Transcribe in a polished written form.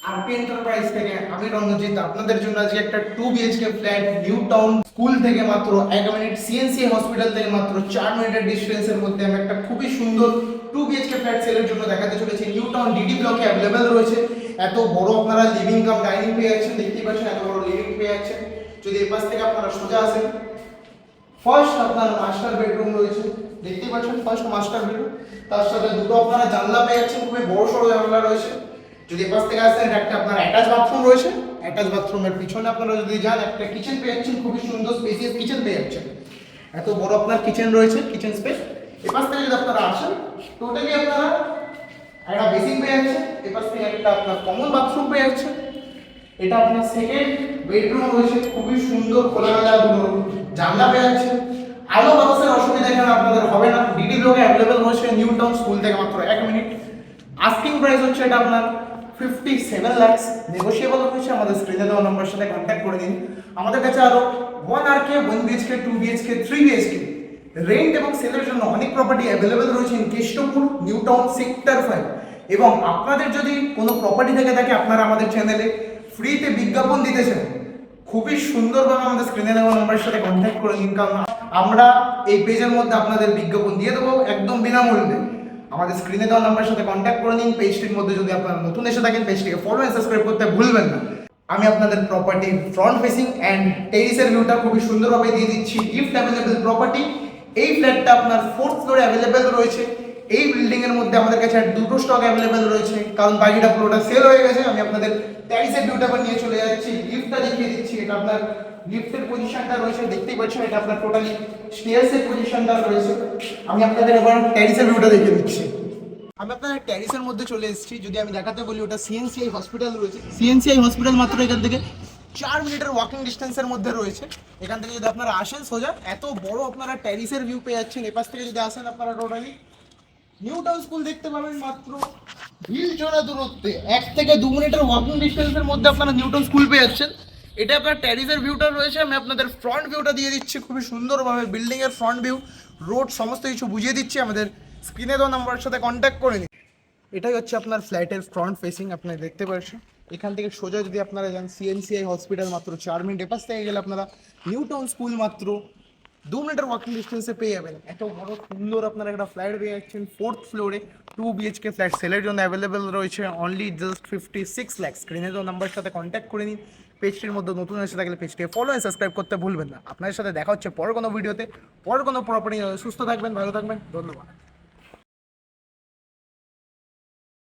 RP enterprise থেকে আমি রণজিৎ আপনাদের জন্য আজকে একটা 2 BHK flat new town school থেকে মাত্র 1 মিনিট, সিএনসি হসপিটাল থেকে মাত্র 4 মিনিটের ডিস্টেন্সের মধ্যে আমি একটা খুবই সুন্দর 2 BHK ফ্ল্যাট সেলের জন্য দেখাতে চলেছি। নিউ টাউন ডিডি ব্লকে অ্যাভেলেবেল রয়েছে। এত বড় আপনারা লিভিং কাম ডাইনিং পেয়ে যাচ্ছেন, দেখতেই পাচ্ছেন এত বড় লিভিং পেয়ে যাচ্ছেন। যদি এই পাশ থেকে আপনারা সোজা আসেন, ফার্স্ট আপনার মাস্টার বেডরুম রয়েছে, দেখতেই পাচ্ছেন ফার্স্ট মাস্টার বেডরুম, তার সাথে দুটো আপনারা জানলা পেয়ে যাচ্ছেন, খুবই বড় সড়ো জানলা রয়েছে। যদি পাশ থেকে আসেন একটা আপনার অ্যাটাচ বাথরুম রয়েছে, অ্যাটাচ বাথরুমের পিছনে আপনারা যদি যান একটা কিচেন পেয়ে যাচ্ছেন, খুবই সুন্দর স্পেসিয়াস কিচেন পেয়ে যাচ্ছেন। এত বড় আপনার কিচেন রয়েছে, কিচেন স্পেস। এপাশ থেকে যদি আপনারা আসেন টোটালি আপনারা একটা বেসিন পেয়ে যাচ্ছেন, এপাশ থেকে একটা আপনার কমন বাথরুম পেয়ে যাচ্ছেন। এটা আপনার সেকেন্ড বেডরুম রয়েছে, খুবই সুন্দর খোলামেলা দুটো জানলা পেয়ে যাচ্ছেন। আলো বাতাসের অসুবিধা এখানে আপনাদের হবে না। ডিডি ব্লকে অ্যাভেলেবেল রয়েছে নিউ টাউন স্কুল থেকে মাত্র 1 মিনিট। আস্কিং প্রাইস হচ্ছে এটা আপনার 57 লাখ, নেগোশিয়েবল হচ্ছে। আমাদের স্ক্রিনে দেওয়া নম্বরের সাথে কন্ট্যাক্ট করে দিন। আমাদের কাছে আরো 1 RK, 1 BHK, 2 BHK, 3 BHK rent এবং সেলের জন্য অনেক প্রপার্টি অ্যাভেলেবেল রয়েছে কেষ্টপুর, নিউ টাউন, সেক্টর 5। এবং আপনাদের যদি কোনো প্রপার্টি থেকে থাকে আপনারা আমাদের চ্যানেলে ফ্রিতে বিজ্ঞাপন দিতে চান, খুবই সুন্দরভাবে আমাদের স্ক্রিনে দেওয়া নম্বরের সাথে কন্ট্যাক্ট করে নিন, কারণ আমরা এই পেজের মধ্যে আপনাদের বিজ্ঞাপন দিয়ে দেবো একদম বিনামূল্যে। আমাদের স্ক্রিনে দেওয়া নাম্বারের সাথে কন্ট্যাক্ট করে নিন। পেজটির মধ্যে যদি আপনারা নতুন এসে থাকেন পেজটিকে ফলো এন্ড সাবস্ক্রাইব করতে ভুলবেন না। আমি আপনাদের প্রপার্টির ফ্রন্ট ফেসিং অ্যান্ড টেরিসের ভিউটা খুবই সুন্দরভাবে দিয়ে দিচ্ছি। Lift available property. এই ফ্ল্যাটটা আপনার 4th ফ্লোরে অ্যাভেলেবেল রয়েছে। এই বিল্ডিং এর মধ্যে আমাদের কাছে আর দুটো স্টক অ্যাভেলেবেল রয়েছে, কারণ বাকিটা পুরোটা সেল হয়ে গেছে। আমি আপনাদের টেরিসের ভিউটা নিয়ে চলে যাচ্ছি, লিফটটা দেখিয়ে দিচ্ছি। এটা আপনার লিফটের পজিশনটা রয়েছে, দেখতেই পাচ্ছেন এটা আপনার টোটালি স্টেয়ার্সের পজিশনটা রয়েছে। আমি আপনাদের এবার টেরিসের ভিউটা দেখিয়ে দিচ্ছি। আমি আপনাদের টেরিসের মধ্যে চলে এসেছি। যদি আমি দেখাতে বলি, ওটা সিএনসিআই হসপিটাল রয়েছে। সিএনসিআই হসপিটাল মাত্র এখান থেকে 4 মিনিটের ওয়াকিং ডিস্টেন্সের মধ্যে রয়েছে। এখান থেকে যদি আপনারা আসেন সোজা, এত বড় আপনারা টেরিসের ভিউ পেয়ে যাচ্ছেন। এপাশ থেকে যদি আসেন আপনারা টোটালি নিউ টাউন স্কুল দেখতে পাবেন মাত্র হিল চড়া দূরত্বে। 1 থেকে 2 মিনিটের ওয়াকিং ডিস্টেন্সের মধ্যে আপনারা নিউ টাউন স্কুল পেয়ে যাচ্ছেন। এটা আপনার টেরিসের ভিউটা রয়েছে। আমি আপনাদের ফ্রন্ট ভিউটা দিয়ে দিচ্ছি খুবই সুন্দরভাবে। বিল্ডিংয়ের ফ্রন্ট ভিউ, রোড, সমস্ত কিছু বুঝিয়ে দিচ্ছি। আমাদের স্ক্রিনে দেওয়া নাম্বারের সাথে কন্ট্যাক্ট করে নিন। এটাই হচ্ছে আপনার ফ্ল্যাটের ফ্রন্ট ফেসিং, আপনারা দেখতে পাচ্ছেন। এখান থেকে সোজা যদি আপনারা যান সিএনসিআই হসপিটাল মাত্র 4 মিনিট, এপাশ থেকে গেলে আপনারা নিউ টাউন স্কুল মাত্র 2 মিনিটের ওয়াকিং ডিস্টেন্সে পেয়ে যাবেন। এত বড় সুন্দর আপনারা একটা ফ্ল্যাট পেয়ে যাচ্ছেন 4th ফ্লোরে। 2 BHK ফ্ল্যাট সেলের জন্য অ্যাভেলেবেল রয়েছে অনলি জাস্ট 56 লাখ। স্ক্রিনে তো নাম্বারের সাথে কন্ট্যাক্ট করে নিন। পেজটির মধ্যে নতুন এসে থাকলে পেজটিকে ফলো অ্যান্ড সাবস্ক্রাইব করতে ভুলবেন না। আপনাদের সাথে দেখা হচ্ছে পরের কোনো ভিডিওতে, পরের কোনো প্রপার্টি। সুস্থ থাকবেন, ভালো থাকবেন, ধন্যবাদ।